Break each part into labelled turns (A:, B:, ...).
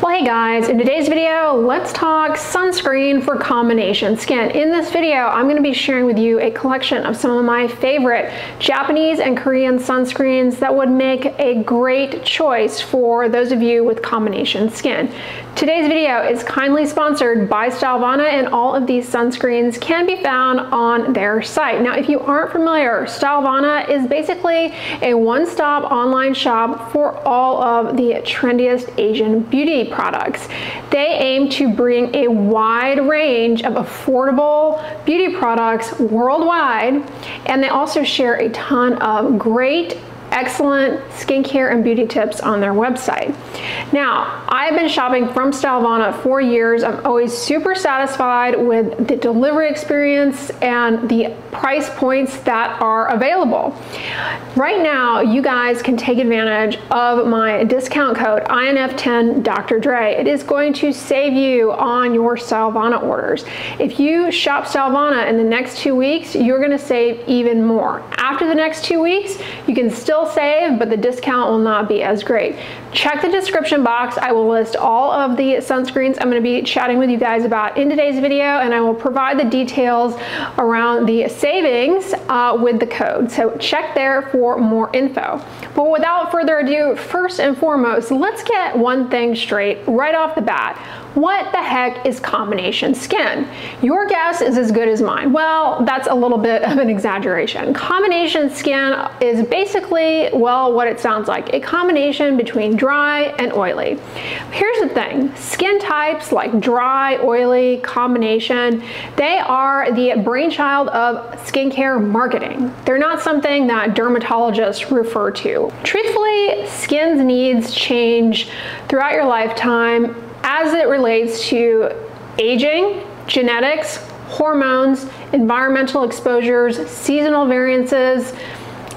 A: Well, hey guys, in today's video, let's talk sunscreen for combination skin. In this video, I'm going to be sharing with you a collection of some of my favorite Japanese and Korean sunscreens that would make a great choice for those of you with combination skin. Today's video is kindly sponsored by Stylevana, and all of these sunscreens can be found on their site. Now, if you aren't familiar, Stylevana is basically a one-stop online shop for all of the trendiest Asian beauty products. They aim to bring a wide range of affordable beauty products worldwide, and they also share a ton of great, excellent skincare and beauty tips on their website. Now, I've been shopping from Stylevana for years. I'm always super satisfied with the delivery experience and the price points that are available. Right now, you guys can take advantage of my discount code INF10 Dr. Dray. It is going to save you on your Stylevana orders. If you shop Stylevana in the next 2 weeks, you're going to save even more. After the next 2 weeks, you can still save, but the discount will not be as great. Check the description box. I will list all of the sunscreens I'm going to be chatting with you guys about in today's video, and I will provide the details around the savings with the code. So check there for more info. But without further ado, first and foremost, let's get one thing straight right off the bat. What the heck is combination skin? Your guess is as good as mine. Well, that's a little bit of an exaggeration. Combination skin is basically, well, what it sounds like, a combination between dry and oily. Here's the thing, skin types like dry, oily, combination, they are the brainchild of skincare marketing. They're not something that dermatologists refer to. Truthfully, skin's needs change throughout your lifetime as it relates to aging, genetics, hormones, environmental exposures, seasonal variances,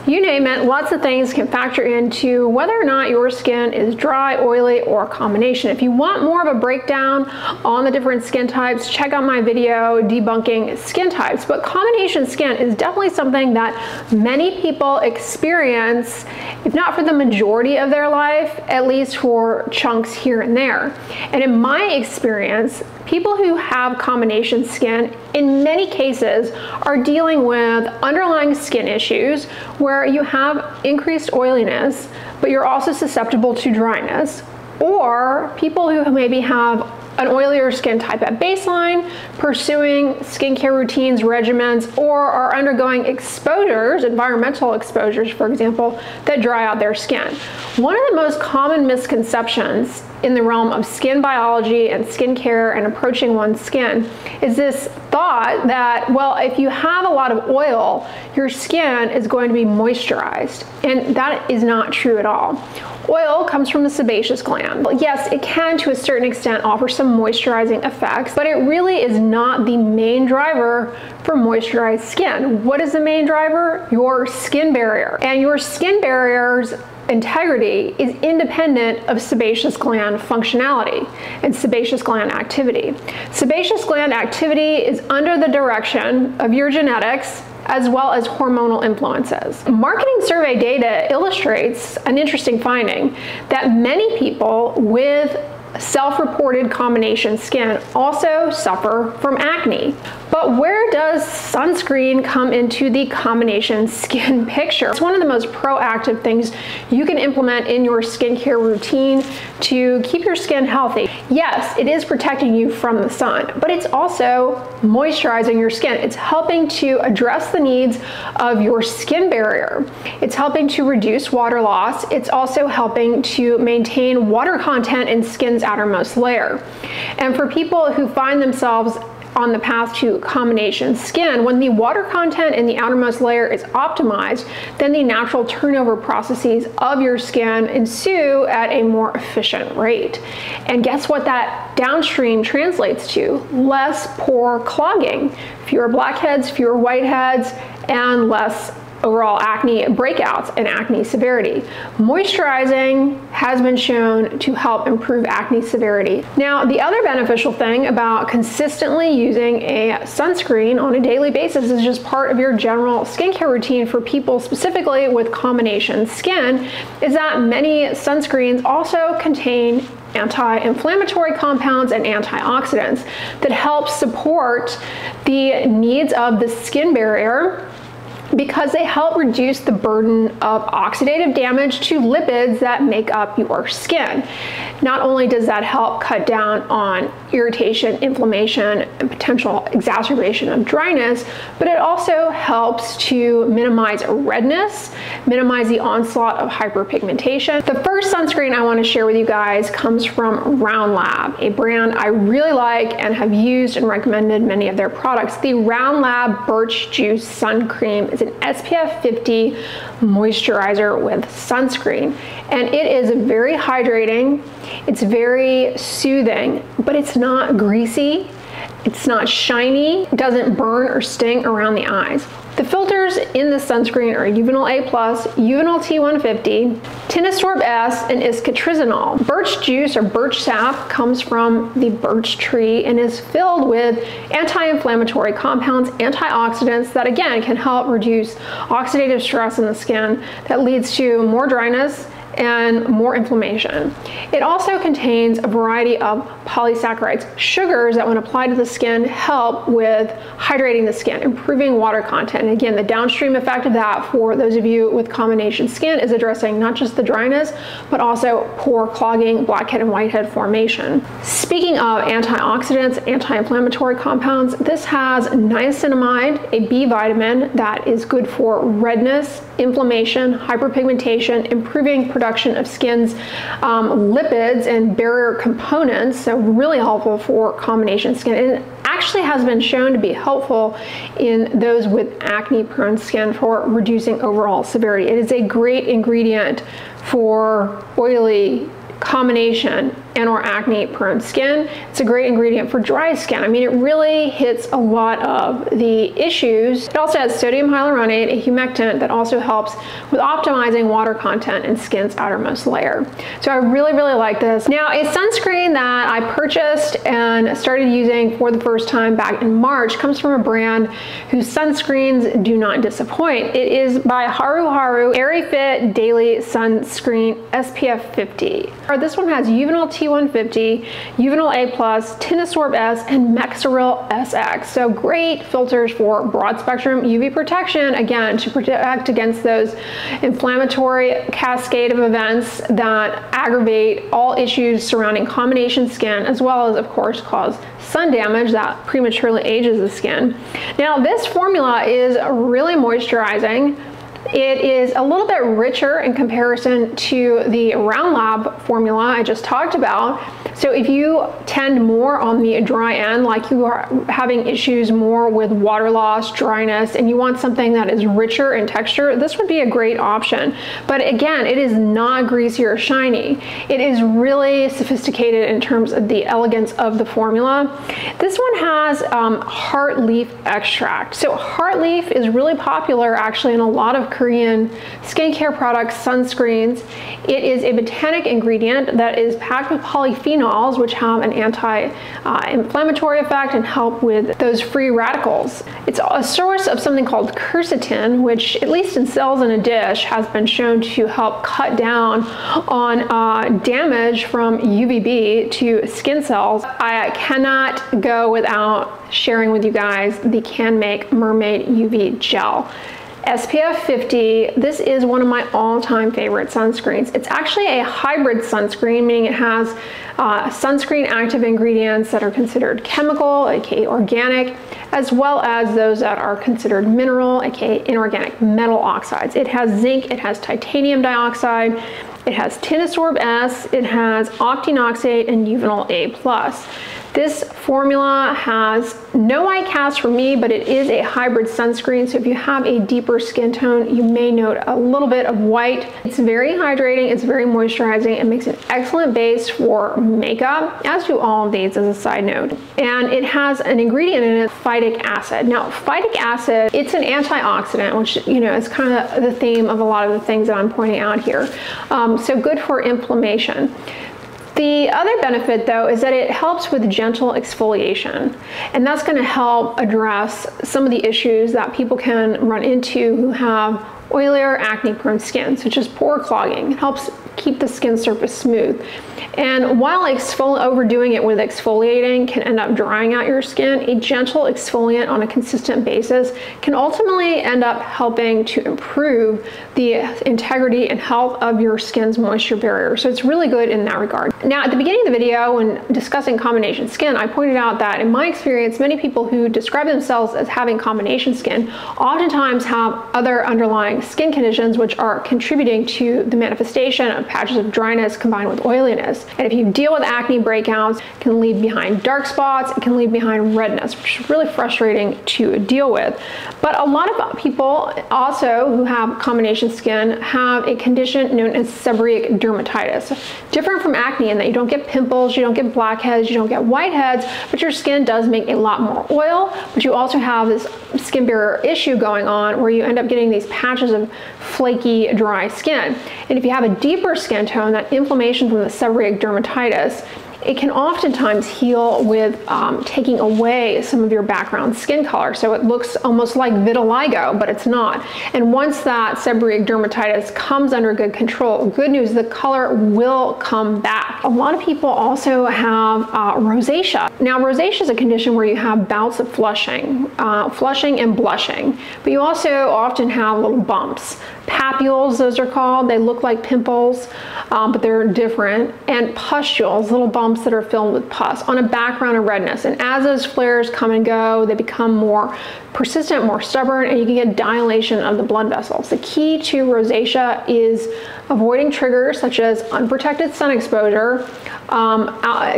A: you name it. Lots of things can factor into whether or not your skin is dry, oily, or a combination. If you want more of a breakdown on the different skin types, check out my video debunking skin types. But combination skin is definitely something that many people experience, if not for the majority of their life, at least for chunks here and there. And in my experience, people who have combination skin in many cases are dealing with underlying skin issues where you have increased oiliness, but you're also susceptible to dryness, or people who maybe have an oilier skin type at baseline, pursuing skincare routines, regimens, or are undergoing exposures, environmental exposures, for example, that dry out their skin. One of the most common misconceptions in the realm of skin biology and skincare and approaching one's skin is this thought that, well, if you have a lot of oil, your skin is going to be moisturized. And that is not true at all. Oil comes from the sebaceous gland. Yes, it can to a certain extent offer some moisturizing effects, but it really is not the main driver for moisturized skin. What is the main driver? Your skin barrier. And your skin barrier's integrity is independent of sebaceous gland functionality and sebaceous gland activity. Sebaceous gland activity is under the direction of your genetics as well as hormonal influences. Marketing survey data illustrates an interesting finding that many people with self-reported combination skin also suffer from acne. But where does sunscreen come into the combination skin picture? It's one of the most proactive things you can implement in your skincare routine to keep your skin healthy. Yes, it is protecting you from the sun, but it's also moisturizing your skin. It's helping to address the needs of your skin barrier. It's helping to reduce water loss. It's also helping to maintain water content in skin's outermost layer. And for people who find themselves on the path to combination skin, when the water content in the outermost layer is optimized, then the natural turnover processes of your skin ensue at a more efficient rate. And guess what that downstream translates to? Less pore clogging, fewer blackheads, fewer whiteheads, and less overall acne breakouts and acne severity. Moisturizing has been shown to help improve acne severity. Now, the other beneficial thing about consistently using a sunscreen on a daily basis is just part of your general skincare routine for people specifically with combination skin, is that many sunscreens also contain anti-inflammatory compounds and antioxidants that help support the needs of the skin barrier, because they help reduce the burden of oxidative damage to lipids that make up your skin. Not only does that help cut down on irritation, inflammation, and potential exacerbation of dryness, but it also helps to minimize redness, minimize the onslaught of hyperpigmentation. The first sunscreen I want to share with you guys comes from Round Lab, a brand I really like and have used and recommended many of their products. The Round Lab Birch Juice Sun Cream is an SPF 50 moisturizer with sunscreen, and it is very hydrating, it's very soothing, but it's not greasy, it's not shiny, it doesn't burn or sting around the eyes. The filters in this sunscreen are Uvinol A+, Uvinol T150, Tinosorb S, and Iscatrizanol. Birch juice or birch sap comes from the birch tree and is filled with anti-inflammatory compounds, antioxidants that again can help reduce oxidative stress in the skin that leads to more dryness and more inflammation. It also contains a variety of polysaccharides, sugars that when applied to the skin help with hydrating the skin, improving water content. And again, the downstream effect of that for those of you with combination skin is addressing not just the dryness, but also pore clogging, blackhead and whitehead formation. Speaking of antioxidants, anti-inflammatory compounds, this has niacinamide, a B vitamin that is good for redness, inflammation, hyperpigmentation, improving production of skin's lipids and barrier components, so really helpful for combination skin. And it actually has been shown to be helpful in those with acne-prone skin for reducing overall severity. It is a great ingredient for oily, combination, and or acne-prone skin. It's a great ingredient for dry skin. I mean, it really hits a lot of the issues. It also has sodium hyaluronate, a humectant that also helps with optimizing water content in skin's outermost layer. So I really, really like this. Now, a sunscreen that I purchased and started using for the first time back in March comes from a brand whose sunscreens do not disappoint. It is by Haru Haru Airy Fit Daily Sunscreen SPF 50. This one has Uvinol T150, Uvinol A+, Tinosorb S, and Mexeril SX. So great filters for broad spectrum UV protection, again, to protect against those inflammatory cascade of events that aggravate all issues surrounding combination skin, as well as, of course, cause sun damage that prematurely ages the skin. Now, this formula is really moisturizing. It is a little bit richer in comparison to the Round Lab formula I just talked about. So if you tend more on the dry end, like you are having issues more with water loss, dryness, and you want something that is richer in texture, this would be a great option. But again, it is not greasy or shiny. It is really sophisticated in terms of the elegance of the formula. This one has heart leaf extract. So heart leaf is really popular actually in a lot of Korean skincare products, sunscreens. It is a botanic ingredient that is packed with polyphenols, which have an anti-inflammatory effect and help with those free radicals. It's a source of something called quercetin, which, at least in cells in a dish, has been shown to help cut down on damage from UVB to skin cells. I cannot go without sharing with you guys the Can Make Mermaid UV Gel. SPF 50, this is one of my all-time favorite sunscreens. It's actually a hybrid sunscreen, meaning it has sunscreen active ingredients that are considered chemical, aka organic, as well as those that are considered mineral, aka inorganic metal oxides. It has zinc, it has titanium dioxide, it has Tinosorb S, it has octinoxate, and Uvinol A+. This formula has no white cast for me, but it is a hybrid sunscreen. So if you have a deeper skin tone, you may note a little bit of white. It's very hydrating, it's very moisturizing. It makes an excellent base for makeup, as do all of these as a side note. And it has an ingredient in it, phytic acid. Now, phytic acid, it's an antioxidant, which, you know, is kind of the theme of a lot of the things that I'm pointing out here. So good for inflammation. The other benefit, though, is that it helps with gentle exfoliation, and that's going to help address some of the issues that people can run into who have oilier, acne-prone skin, such as pore clogging. It helps keep the skin surface smooth. And while overdoing it with exfoliating can end up drying out your skin, a gentle exfoliant on a consistent basis can ultimately end up helping to improve the integrity and health of your skin's moisture barrier. So it's really good in that regard. Now, at the beginning of the video, when discussing combination skin, I pointed out that in my experience, many people who describe themselves as having combination skin oftentimes have other underlying skin conditions which are contributing to the manifestation of patches of dryness combined with oiliness. And if you deal with acne breakouts, it can leave behind dark spots, it can leave behind redness, which is really frustrating to deal with. But a lot of people also who have combination skin have a condition known as seborrheic dermatitis. Different from acne in that you don't get pimples, you don't get blackheads, you don't get whiteheads, but your skin does make a lot more oil, but you also have this skin barrier issue going on where you end up getting these patches of flaky, dry skin. And if you have a deeper skin tone, that inflammation from the seborrheic dermatitis, it can oftentimes heal with taking away some of your background skin color. So it looks almost like vitiligo, but it's not. And once that seborrheic dermatitis comes under good control, good news, the color will come back. A lot of people also have rosacea. Now, rosacea is a condition where you have bouts of flushing and blushing, but you also often have little bumps. Papules, those are called. They look like pimples, but they're different. And pustules, little bumps that are filled with pus on a background of redness. And as those flares come and go, they become more persistent, more stubborn, and you can get dilation of the blood vessels. The key to rosacea is avoiding triggers such as unprotected sun exposure.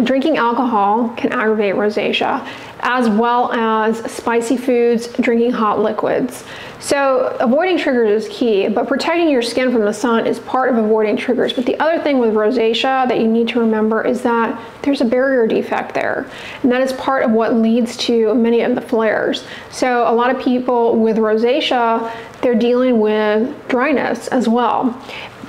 A: Drinking alcohol can aggravate rosacea, as well as spicy foods, drinking hot liquids. So avoiding triggers is key, but protecting your skin from the sun is part of avoiding triggers. But the other thing with rosacea that you need to remember is that there's a barrier defect there, and that is part of what leads to many of the flares. So a lot of people with rosacea, they're dealing with dryness as well.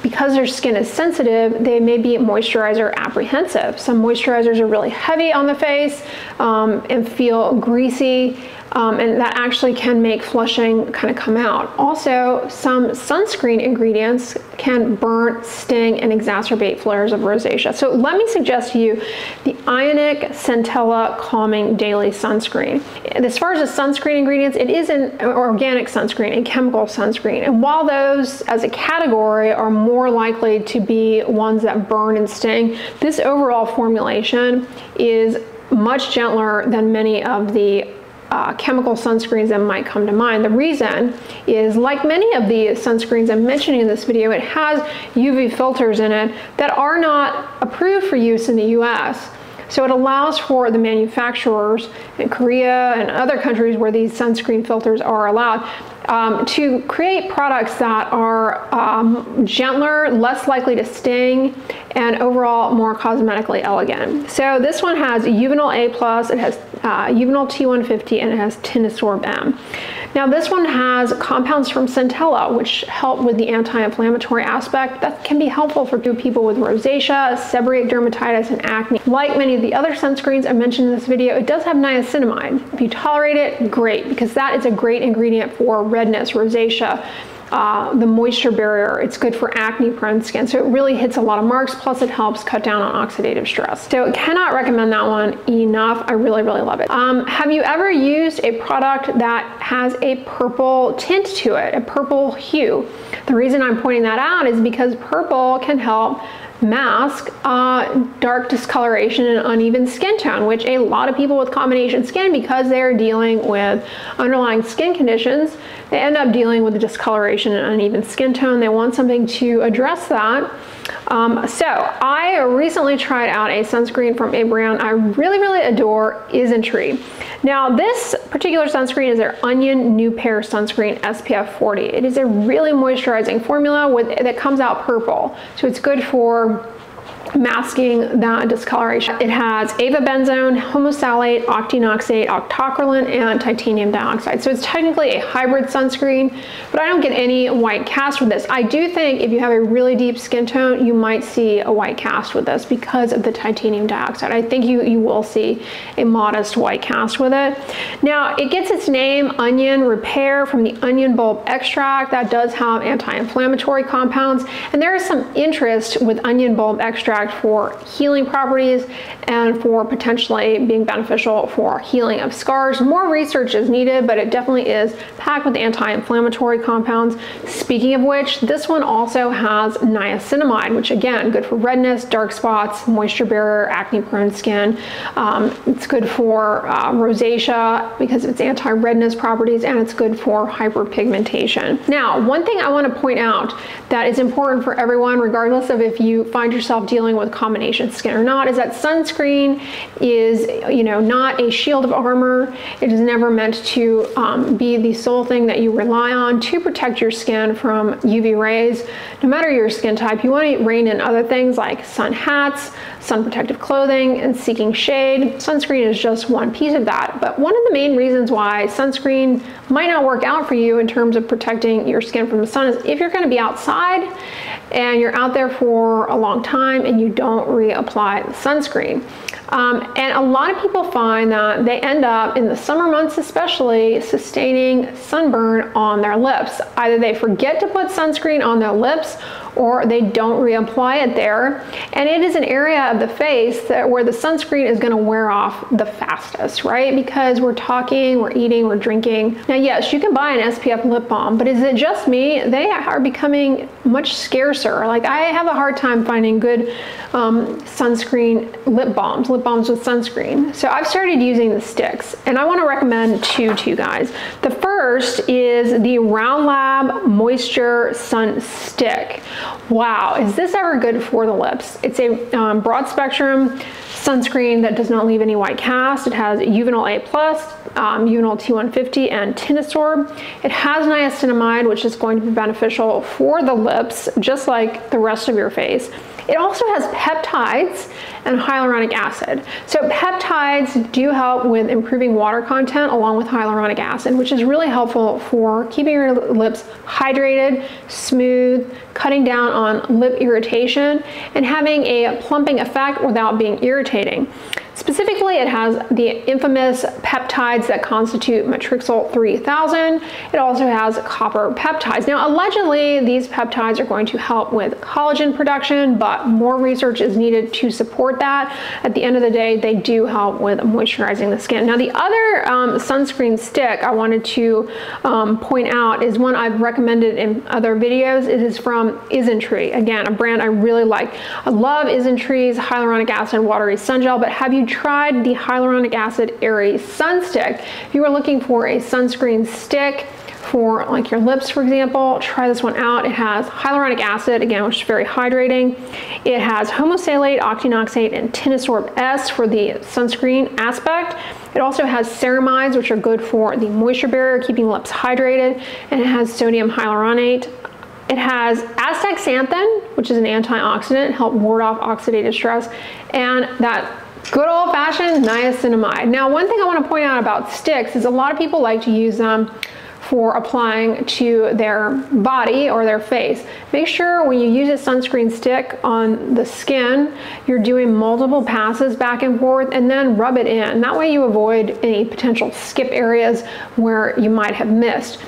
A: Because their skin is sensitive, they may be moisturizer apprehensive. Some moisturizers are really heavy on the face and feel greasy, and that actually can make flushing kind of come out. Also, some sunscreen ingredients can burn, sting, and exacerbate flares of rosacea. So let me suggest to you the Ionic Centella Calming Daily Sunscreen. As far as the sunscreen ingredients, it is an organic sunscreen, a chemical sunscreen. And while those as a category are more likely to be ones that burn and sting, this overall formulation is much gentler than many of the chemical sunscreens that might come to mind. The reason is, like many of the sunscreens I'm mentioning in this video, it has UV filters in it that are not approved for use in the US. So it allows for the manufacturers in Korea and other countries where these sunscreen filters are allowed to create products that are gentler, less likely to sting, and overall more cosmetically elegant. So this one has Uvinol A+, it has Uvinol T150, and it has Tinosorb M. Now this one has compounds from Centella, which help with the anti-inflammatory aspect. That can be helpful for people with rosacea, seborrheic dermatitis, and acne. Like many of the other sunscreens I mentioned in this video, it does have niacinamide. If you tolerate it, great, because that is a great ingredient for redness, rosacea, the moisture barrier. It's good for acne-prone skin, so it really hits a lot of marks, plus it helps cut down on oxidative stress. So cannot recommend that one enough. I really, really love it. Have you ever used a product that has a purple tint to it, a purple hue? The reason I'm pointing that out is because purple can help mask dark discoloration and uneven skin tone, which a lot of people with combination skin, because they're dealing with underlying skin conditions, they end up dealing with the discoloration and uneven skin tone. They want something to address that. So I recently tried out a sunscreen from a brand I really, really adore, Isntree. Now this particular sunscreen is their Onion New Pair Sunscreen SPF 40. It is a really moisturizing formula that comes out purple. So it's good for masking that discoloration. It has avobenzone, homosalate, octinoxate, octocrylate, and titanium dioxide. So it's technically a hybrid sunscreen, but I don't get any white cast with this. I do think if you have a really deep skin tone, you might see a white cast with this because of the titanium dioxide. I think you will see a modest white cast with it. Now, it gets its name, Onion Repair, from the onion bulb extract. That does have anti-inflammatory compounds, and there is some interest with onion bulb extract for healing properties and for potentially being beneficial for healing of scars. More research is needed, but it definitely is packed with anti-inflammatory compounds. Speaking of which, this one also has niacinamide, which again, good for redness, dark spots, moisture barrier, acne-prone skin. It's good for rosacea because of its anti-redness properties, and it's good for hyperpigmentation. Now, one thing I want to point out that is important for everyone, regardless of if you find yourself dealing with combination skin or not, is that sunscreen is, not a shield of armor. It is never meant to be the sole thing that you rely on to protect your skin from UV rays. No matter your skin type, you want to rein in other things like sun hats, sun protective clothing, and seeking shade. Sunscreen is just one piece of that. But one of the main reasons why sunscreen might not work out for you in terms of protecting your skin from the sun is if you're going to be outside and you're out there for a long time and you don't reapply the sunscreen. And a lot of people find that they end up, in the summer months especially, sustaining sunburn on their lips. Either they forget to put sunscreen on their lips or they don't reapply it there. And it is an area of the face where the sunscreen is going to wear off the fastest, right? Because we're talking, we're eating, we're drinking. Now, yes, you can buy an SPF lip balm, but is it just me? They are becoming much scarcer. Like, I have a hard time finding good sunscreen lip balms with sunscreen. So I've started using the sticks, and I want to recommend two to you guys. The first is the Round Lab Moisture Sun Stick. Wow, is this ever good for the lips? It's a broad spectrum sunscreen that does not leave any white cast. It has Uvinol A+, Uvinol T150, and Tinosorb. It has niacinamide, which is going to be beneficial for the lips, just like the rest of your face. It also has peptides and hyaluronic acid. So peptides do help with improving water content along with hyaluronic acid, which is really helpful for keeping your lips hydrated, smooth, cutting down on lip irritation, and having a plumping effect without being irritating. Specifically, it has the infamous peptides that constitute matrixyl 3000. It also has copper peptides. Now, allegedly, these peptides are going to help with collagen production, but more research is needed to support that. At the end of the day, they do help with moisturizing the skin. Now, the other sunscreen stick I wanted to point out is one I've recommended in other videos. It is from Isntree. Again, a brand I really like. I love Isntree's hyaluronic acid watery sun gel, but have you tried the hyaluronic acid airy sun stick? If you are looking for a sunscreen stick for like your lips, for example, try this one out. It has hyaluronic acid, again, which is very hydrating. It has homosalate, octinoxate, and Tinosorb S for the sunscreen aspect. It also has ceramides, which are good for the moisture barrier, keeping lips hydrated, and it has sodium hyaluronate. It has astaxanthin, which is an antioxidant, help ward off oxidative stress, and that good old-fashioned niacinamide. Now, one thing I want to point out about sticks is a lot of people like to use them for applying to their body or their face. Make sure when you use a sunscreen stick on the skin, you're doing multiple passes back and forth and then rub it in. That way you avoid any potential skip areas where you might have missed.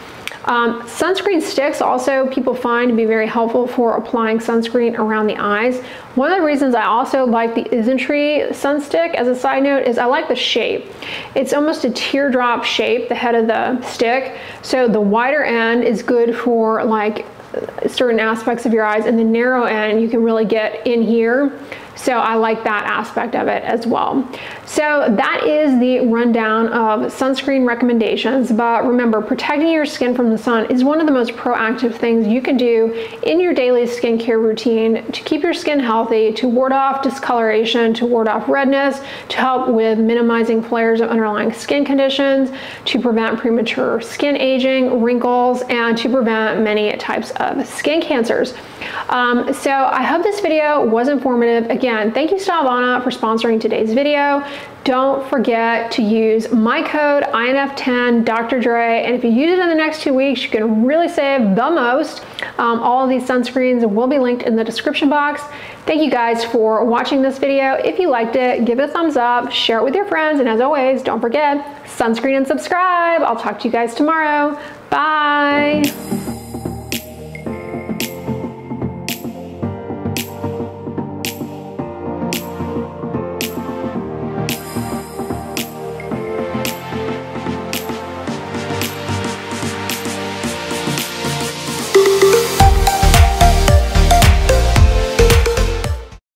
A: Sunscreen sticks also people find to be very helpful for applying sunscreen around the eyes. One of the reasons I also like the Isntree sun stick, as a side note, is I like the shape. It's almost a teardrop shape, the head of the stick. So the wider end is good for like certain aspects of your eyes, and the narrow end you can really get in here. So I like that aspect of it as well. So that is the rundown of sunscreen recommendations. But remember, protecting your skin from the sun is one of the most proactive things you can do in your daily skincare routine to keep your skin healthy, to ward off discoloration, to ward off redness, to help with minimizing flares of underlying skin conditions, to prevent premature skin aging, wrinkles, and to prevent many types of skin cancers. So I hope this video was informative. Again, again, thank you Stylevana for sponsoring today's video. Don't forget to use my code INF10 Dr. Dray, and if you use it in the next 2 weeks, you can really save the most. All of these sunscreens will be linked in the description box. Thank you guys for watching this video. If you liked it, give it a thumbs up, share it with your friends, and as always, don't forget, sunscreen and subscribe. I'll talk to you guys tomorrow. Bye.